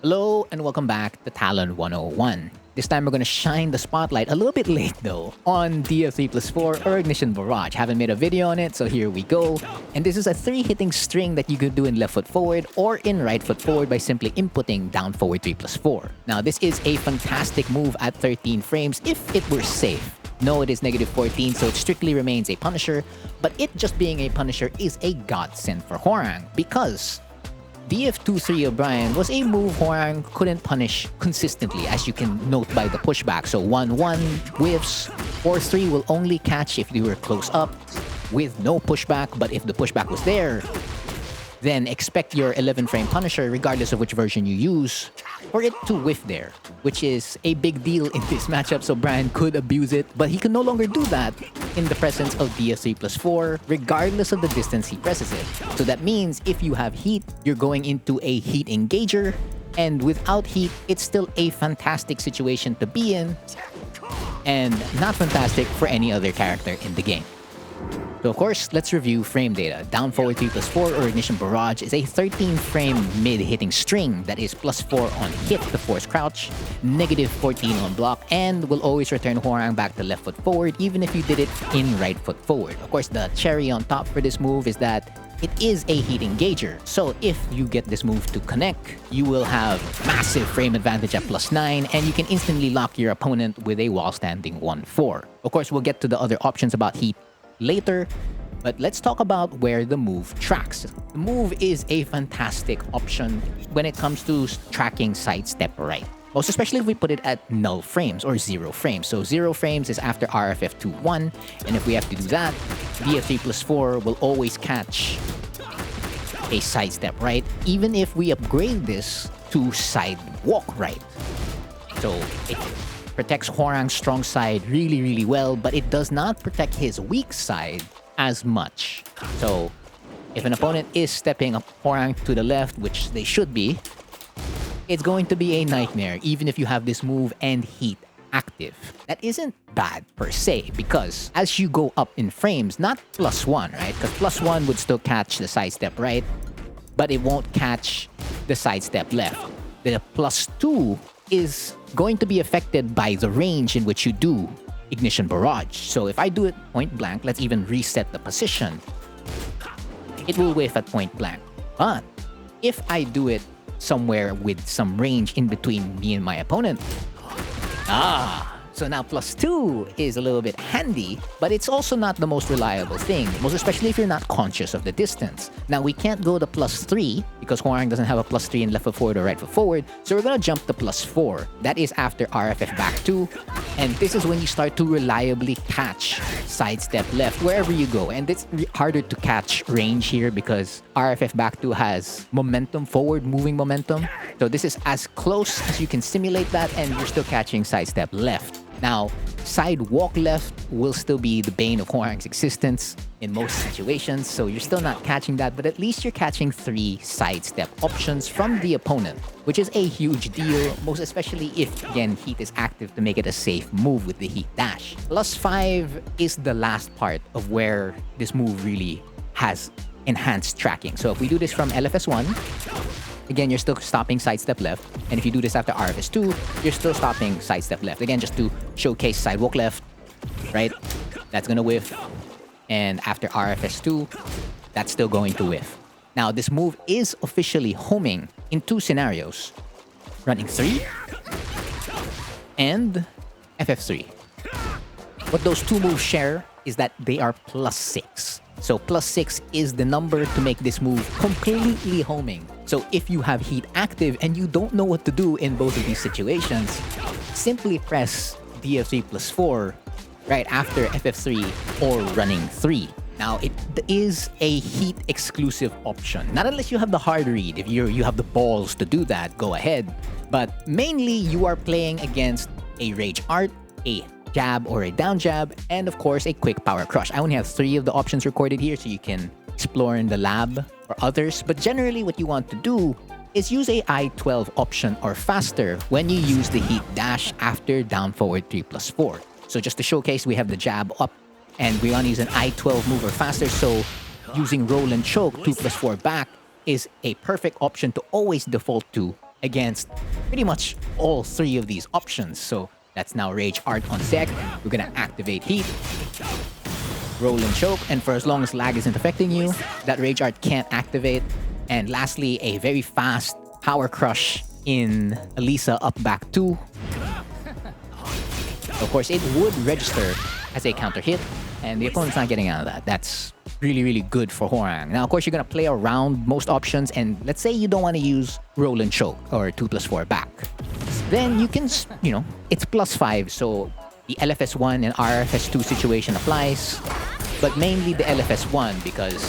Hello and welcome back to Talon 101. This time we're going to shine the spotlight, a little bit late though, on DF3+4 or Ignition Barrage. Haven't made a video on it, so here we go. And this is a 3-hitting string that you could do in left foot forward or in right foot forward by simply inputting down forward 3+4. Now this is a fantastic move at 13 frames if it were safe. No, it is -14, so it strictly remains a punisher, but it just being a punisher is a godsend for Hwoarang because DF2.3 O'Brien was a move Hwoarang couldn't punish consistently, as you can note by the pushback. So 1-1 whiffs, 4-3 will only catch if you were close up with no pushback, but if the pushback was there, then expect your 11-frame punisher, regardless of which version you use, for it to whiff there, which is a big deal in this matchup, so Brian could abuse it, but he can no longer do that in the presence of DF3+4, regardless of the distance he presses it. So that means if you have heat, you're going into a heat engager, and without heat, it's still a fantastic situation to be in, and not fantastic for any other character in the game. So of course, let's review frame data. Down forward 3+4 or Ignition Barrage is a 13-frame mid-hitting string that is +4 on hit to force crouch, -14 on block, and will always return Hwoarang back to left foot forward even if you did it in right foot forward. Of course, the cherry on top for this move is that it is a heat engager, so if you get this move to connect, you will have massive frame advantage at +9, and you can instantly lock your opponent with a wall standing 1-4. Of course, we'll get to the other options about heat later, but let's talk about where the move tracks. The move is a fantastic option when it comes to tracking sidestep right. Most especially if we put it at null frames or 0 frames. So 0 frames is after RFF2-1, and if we have to do that, DF3+4 will always catch a sidestep right, even if we upgrade this to sidewalk right. So it protects Hwoarang's strong side really well, but it does not protect his weak side as much. So if an opponent is stepping up Hwoarang to the left, which they should be, it's going to be a nightmare even if you have this move and heat active. That isn't bad per se, because as you go up in frames, not +1, right? Because +1 would still catch the sidestep right, but it won't catch the sidestep left. The +2 is going to be affected by the range in which you do Ignition Barrage. So if I do it point blank, let's even reset the position, it will whiff at point blank. But if I do it somewhere with some range in between me and my opponent, so now +2 is a little bit handy, but it's also not the most reliable thing, most especially if you're not conscious of the distance. Now, we can't go to +3 because Hwoarang doesn't have a +3 in left foot forward or right foot forward, so we're gonna jump to +4. That is after RFF back 2, and this is when you start to reliably catch sidestep left wherever you go. And it's harder to catch range here because RFF back 2 has momentum, forward moving momentum. So this is as close as you can simulate that, and you're still catching sidestep left. Now, sidewalk left will still be the bane of Hwoarang's existence in most situations, so you're still not catching that, but at least you're catching 3 sidestep options from the opponent, which is a huge deal, most especially if, again, heat is active to make it a safe move with the heat dash. +5 is the last part of where this move really has enhanced tracking. So if we do this from LFS1, again, you're still stopping sidestep left. And if you do this after RFS2, you're still stopping sidestep left. Again, just to showcase sidewalk left, right? That's gonna whiff. And after RFS2, that's still going to whiff. Now, this move is officially homing in 2 scenarios. Running 3 and FF3. What those 2 moves share is that they are +6. So +6 is the number to make this move completely homing. So if you have heat active and you don't know what to do in both of these situations, simply press DF3+4 right after FF3 or running 3. Now, it is a heat exclusive option. Not unless you have the hard read. If you have the balls to do that, go ahead. But mainly you are playing against a Rage Art, a jab or a down jab, and of course a quick power crush. I only have 3 of the options recorded here, so you can explore in the lab or others, but generally what you want to do is use a I-12 option or faster when you use the heat dash after down forward 3+4. So just to showcase, we have the jab up and we want to use an I-12 move or faster, so using roll and choke 2+4 back is a perfect option to always default to against pretty much all three of these options. So that's now Rage Art on deck. We're gonna activate Heat, Roll and Choke, and for as long as lag isn't affecting you, that Rage Art can't activate. And lastly, a very fast Power Crush in Elisa up back 2. Of course, it would register as a counter hit, and the opponent's not getting out of that. That's really, really good for Hwoarang. Now, of course, you're gonna play around most options, and let's say you don't want to use Roll and Choke or 2+4 back. Then you can, you know, it's +5, so the LFS1 and RFS2 situation applies, but mainly the LFS1 because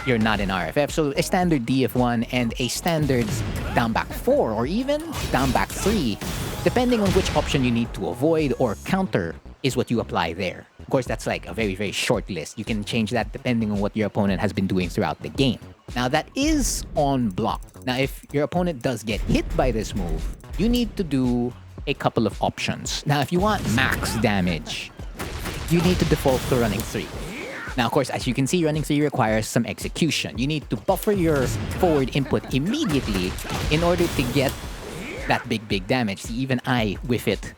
you're not in RFF. So a standard DF1 and a standard down back 4 or even down back 3, depending on which option you need to avoid or counter, is what you apply there. Of course, that's like a very, very short list. You can change that depending on what your opponent has been doing throughout the game. Now, that is on block. Now, if your opponent does get hit by this move, you need to do a couple of options. Now, if you want max damage, you need to default to running 3. Now, of course, as you can see, running 3 requires some execution. You need to buffer your forward input immediately in order to get that big damage. See, even I whiff it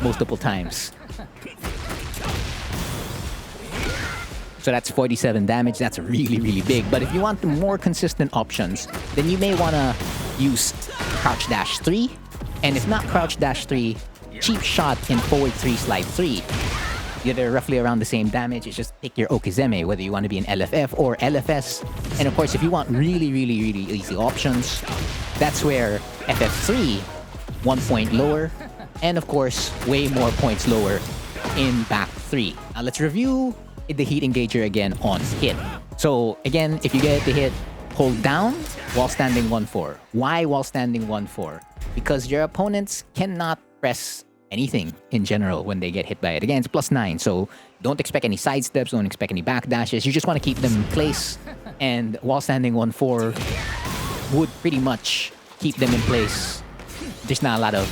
multiple times. So that's 47 damage. That's really, really big. But if you want the more consistent options, then you may want to use Crouch Dash 3. And if not Crouch Dash 3, Cheap Shot in Forward 3, Slide 3. They're roughly around the same damage. It's just pick your Okizeme, whether you want to be an LFF or LFS. And of course, if you want really, really, really easy options, that's where FF3, 1 point lower, and of course, way more points lower in back 3. Now let's review the Heat Engager again on hit. So again, if you get the hit, hold down while standing 1-4. Why while standing 1-4? Because your opponents cannot press anything in general when they get hit by it. Again, it's +9, so don't expect any side steps, don't expect any back dashes. You just want to keep them in place, and while standing 1-4 would pretty much keep them in place. There's not a lot of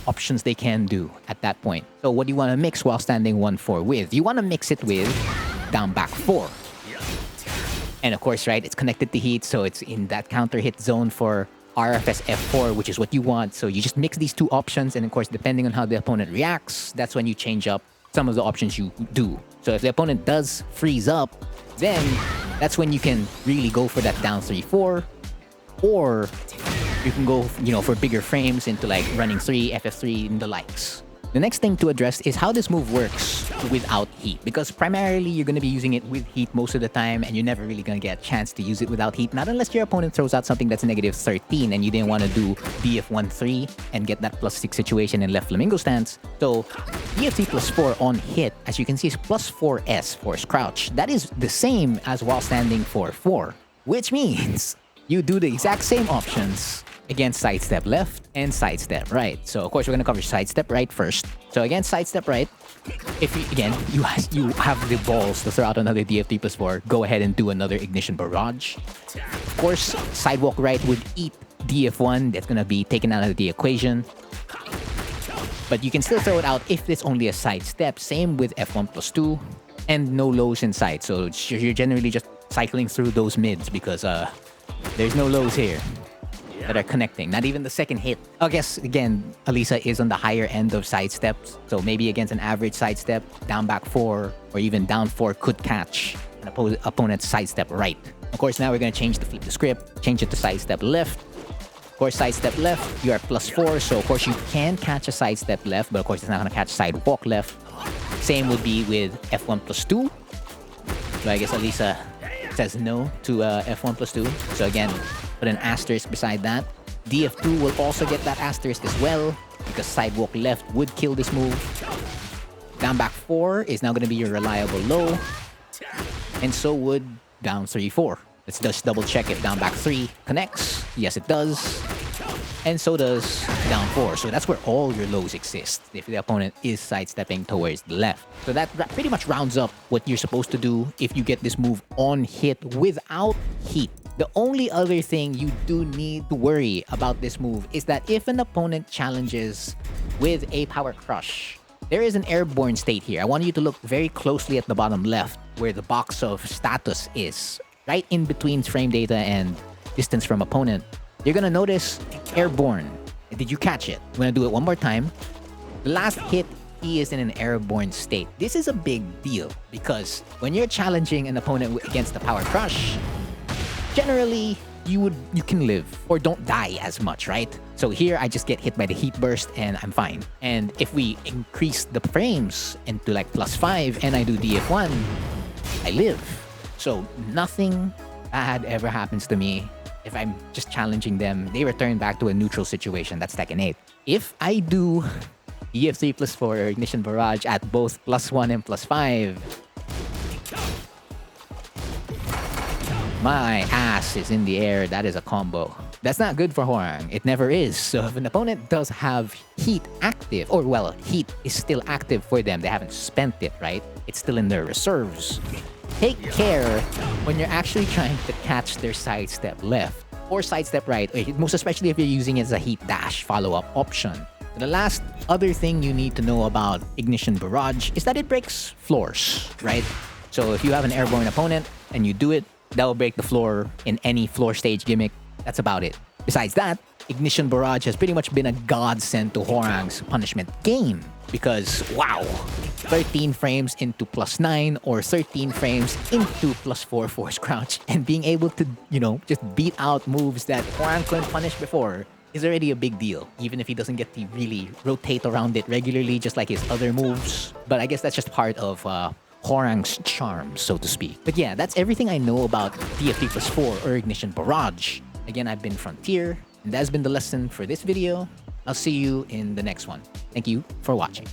options they can do at that point. So what do you want to mix while standing 1-4 with? You want to mix it with down back 4. And of course, right, it's connected to Heat, so it's in that counter hit zone for RFS F4, which is what you want. So you just mix these two options, and of course, depending on how the opponent reacts, that's when you change up some of the options you do. So if the opponent does freeze up, then that's when you can really go for that down 3-4, or you can go, you know, for bigger frames into like running 3, FF3, and the likes. The next thing to address is how this move works without Heat, because primarily you're going to be using it with Heat most of the time, and you're never really going to get a chance to use it without Heat, not unless your opponent throws out something that's -13 and you didn't want to do DF1-3 and get that +6 situation in left flamingo stance. So DF3+4 on hit, as you can see, is +4S force crouch. That is the same as while standing 4-4, which means you do the exact same options against sidestep left and sidestep right. So of course we're gonna cover sidestep right first. So again, sidestep right. If you, again, you have the balls to throw out another DF3+4, go ahead and do another Ignition Barrage. Of course, sidewalk right would eat DF1. That's gonna be taken out of the equation. But you can still throw it out if it's only a sidestep. Same with F1+2 and no lows inside. So you're generally just cycling through those mids because there's no lows here that are connecting, not even the second hit. I guess, again, Elisa is on the higher end of sidesteps, so maybe against an average sidestep, down back 4 or even down 4 could catch an opponent's sidestep right. Of course, now we're going to change the script, change it to sidestep left. Of course, sidestep left, you are +4, so of course you can catch a sidestep left, but of course it's not going to catch sidewalk left. Same would be with F1+2. So I guess Elisa says no to F1+2. So again, put an asterisk beside that. DF2 will also get that asterisk as well, because sidewalk left would kill this move. Down back 4 is now going to be your reliable low, and so would down 3-4. Let's just double check if down back 3 connects. Yes, it does. And so does down 4. So that's where all your lows exist if the opponent is sidestepping towards the left. So that pretty much rounds up what you're supposed to do if you get this move on hit without Heat. The only other thing you do need to worry about this move is that if an opponent challenges with a Power Crush, there is an airborne state here. I want you to look very closely at the bottom left where the box of status is, right in between frame data and distance from opponent. you're gonna notice airborne. Did you catch it? I'm gonna do it one more time. The last hit, he is in an airborne state. This is a big deal because when you're challenging an opponent against the power crush, generally you can live or don't die as much, right? So here I just get hit by the heat burst and I'm fine. And if we increase the frames into like +5 and I do DF1, I live. So nothing bad ever happens to me. If I'm just challenging them, they return back to a neutral situation. That's Tekken 8. If I do DF3+4 or Ignition Barrage at both +1 and +5, my ass is in the air. That is a combo. That's not good for Hwoarang. It never is. So if an opponent does have heat active, or well, heat is still active for them, they haven't spent it, right? It's still in their reserves. Take care when you're actually trying to catch their sidestep left or sidestep right, most especially if you're using it as a heat dash follow-up option. The last other thing you need to know about Ignition Barrage is that it breaks floors, right? So if you have an airborne opponent and you do it, that will break the floor in any floor stage gimmick. That's about it. Besides that, Ignition Barrage has pretty much been a godsend to Hwoarang's punishment game because, wow, 13 frames into +9 or 13 frames into +4 force crouch and being able to, just beat out moves that Hwoarang couldn't punish before is already a big deal, even if he doesn't get to really rotate around it regularly just like his other moves. But I guess that's just part of Hwoarang's charm, so to speak. But yeah, that's everything I know about DF3+4 or Ignition Barrage. Again, I've been Frontier, and that's been the lesson for this video. I'll see you in the next one. Thank you for watching.